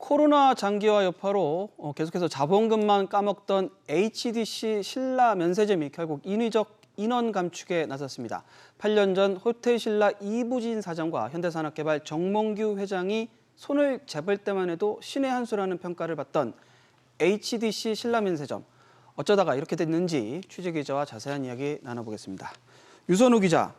코로나 장기화 여파로 계속해서 자본금만 까먹던 HDC 신라 면세점이 결국 인위적 인원 감축에 나섰습니다. 8년 전 호텔신라 이부진 사장과 현대산업개발 정몽규 회장이 손을 잡을 때만 해도 신의 한 수라는 평가를 받던 HDC 신라 면세점. 어쩌다가 이렇게 됐는지 취재기자와 자세한 이야기 나눠보겠습니다. 유선우 기자,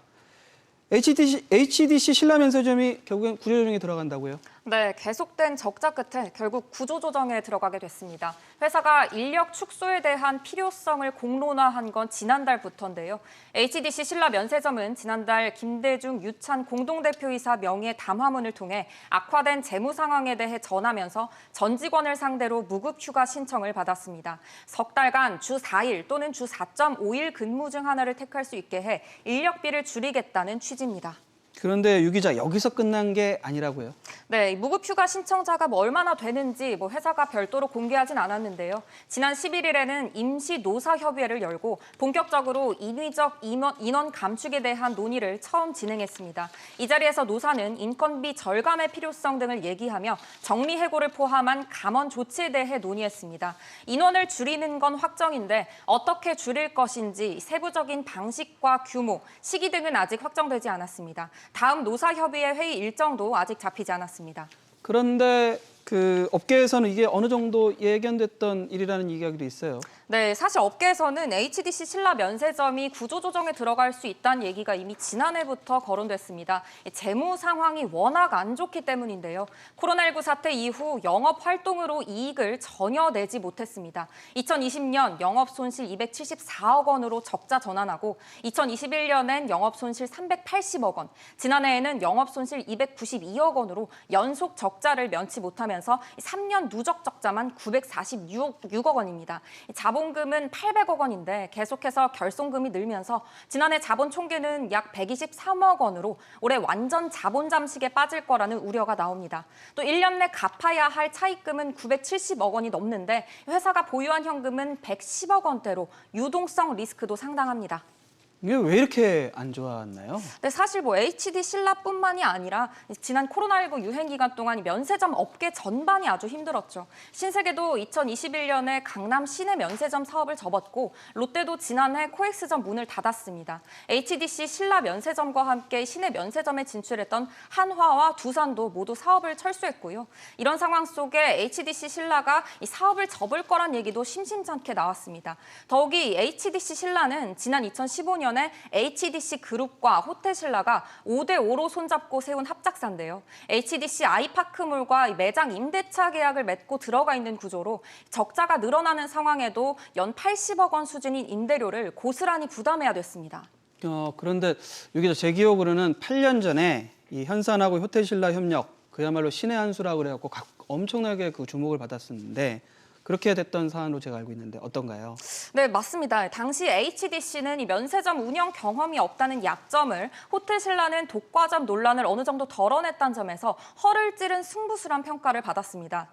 HDC 신라 면세점이 결국엔 구조조정에 들어간다고요? 네, 계속된 적자 끝에 결국 구조조정에 들어가게 됐습니다. 회사가 인력 축소에 대한 필요성을 공론화한 건 지난달부터인데요. HDC 신라 면세점은 지난달 김대중 유찬 공동대표이사 명의의 담화문을 통해 악화된 재무 상황에 대해 전하면서 전 직원을 상대로 무급휴가 신청을 받았습니다. 석 달간 주 4일 또는 주 4.5일 근무 중 하나를 택할 수 있게 해 인력비를 줄이겠다는 취지입니다. 그런데 유 기자, 여기서 끝난 게 아니라고요? 네, 무급휴가 신청자가 얼마나 되는지 회사가 별도로 공개하진 않았는데요. 지난 11일에는 임시 노사협의회를 열고 본격적으로 인위적 인원 감축에 대한 논의를 처음 진행했습니다. 이 자리에서 노사는 인건비 절감의 필요성 등을 얘기하며 정리해고를 포함한 감원 조치에 대해 논의했습니다. 인원을 줄이는 건 확정인데 어떻게 줄일 것인지 세부적인 방식과 규모, 시기 등은 아직 확정되지 않았습니다. 다음 노사협의회 회의 일정도 아직 잡히지 않았습니다. 그런데 업계에서는 이게 어느 정도 예견됐던 일이라는 이야기도 있어요. 네, 사실 업계에서는 HDC 신라 면세점이 구조조정에 들어갈 수 있다는 얘기가 이미 지난해부터 거론됐습니다. 재무 상황이 워낙 안 좋기 때문인데요. 코로나19 사태 이후 영업 활동으로 이익을 전혀 내지 못했습니다. 2020년 영업 손실 274억 원으로 적자 전환하고 2021년엔 영업 손실 380억 원, 지난해에는 영업 손실 292억 원으로 연속 적자를 면치 못하면서 3년 누적 적자만 946억 원입니다. 자본금은 800억 원인데 계속해서 결손금이 늘면서 지난해 자본 총계는 약 123억 원으로 올해 완전 자본 잠식에 빠질 거라는 우려가 나옵니다. 또 1년 내 갚아야 할 차입금은 970억 원이 넘는데 회사가 보유한 현금은 110억 원대로 유동성 리스크도 상당합니다. 이게 왜 이렇게 안 좋았나요? 네, 사실 HD 신라뿐만이 아니라 지난 코로나19 유행 기간 동안 면세점 업계 전반이 아주 힘들었죠. 신세계도 2021년에 강남 시내 면세점 사업을 접었고 롯데도 지난해 코엑스점 문을 닫았습니다. HDC 신라 면세점과 함께 시내 면세점에 진출했던 한화와 두산도 모두 사업을 철수했고요. 이런 상황 속에 HDC 신라가 이 사업을 접을 거란 얘기도 심심찮게 나왔습니다. 더욱이 HDC 신라는 지난 2015년에 HDC 그룹과 호텔신라가 5대5로 손잡고 세운 합작사인데요. HDC 아이파크몰과 매장 임대차 계약을 맺고 들어가 있는 구조로 적자가 늘어나는 상황에도 연 80억 원 수준인 임대료를 고스란히 부담해야 됐습니다. 그런데 여기서 제 기억으로는 8년 전에 이 현산하고 호텔신라 협력, 그야말로 신의 한 수라고 그래갖고 엄청나게 주목을 받았었는데 그렇게 됐던 사안으로 제가 알고 있는데 어떤가요? 네, 맞습니다. 당시 HDC는 이 면세점 운영 경험이 없다는 약점을 호텔신라는 독과점 논란을 어느 정도 덜어냈다는 점에서 허를 찌른 승부수란 평가를 받았습니다.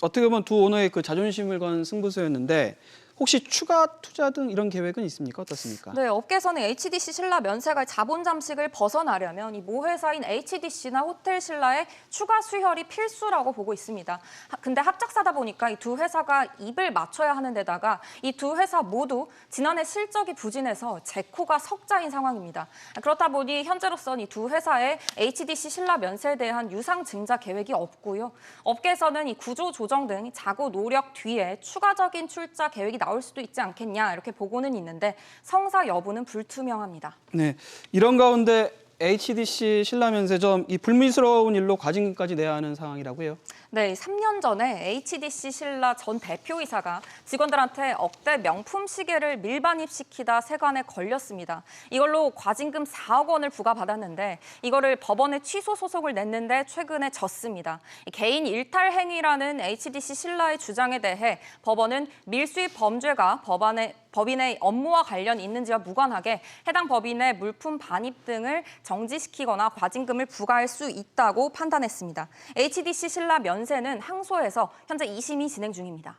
어떻게 보면 두 오너의 자존심을 건 승부수였는데 혹시 추가 투자 등 이런 계획은 있습니까? 어떻습니까? 네, 업계에서는 HDC 신라 면세가 자본 잠식을 벗어나려면 이 모회사인 HDC나 호텔신라의 추가 수혈이 필수라고 보고 있습니다. 근데 합작사다 보니까 이 두 회사가 입을 맞춰야 하는 데다가 이 두 회사 모두 지난해 실적이 부진해서 재코가 석자인 상황입니다. 그렇다 보니 현재로서는 이 두 회사의 HDC 신라 면세에 대한 유상 증자 계획이 없고요. 업계에서는 이 구조 조정 등 자구 노력 뒤에 추가적인 출자 계획이 나올 수도 있지 않겠냐 이렇게 보고는 있는데 성사 여부는 불투명합니다. 네, 이런 가운데 HDC 신라 면세점 이 불미스러운 일로 과징금까지 내야 하는 상황이라고요? 네, 3년 전에 HDC 신라 전 대표이사가 직원들한테 억대 명품 시계를 밀반입시키다 세관에 걸렸습니다. 이걸로 과징금 4억 원을 부과받았는데 이거를 법원에 취소 소송을 냈는데 최근에 졌습니다. 개인 일탈 행위라는 HDC 신라의 주장에 대해 법원은 밀수입 범죄가 법인의 업무와 관련이 있는지와 무관하게 해당 법인의 물품 반입 등을 정지시키거나 과징금을 부과할 수 있다고 판단했습니다. HDC 신라 면세는 항소해서 현재 2심이 진행 중입니다.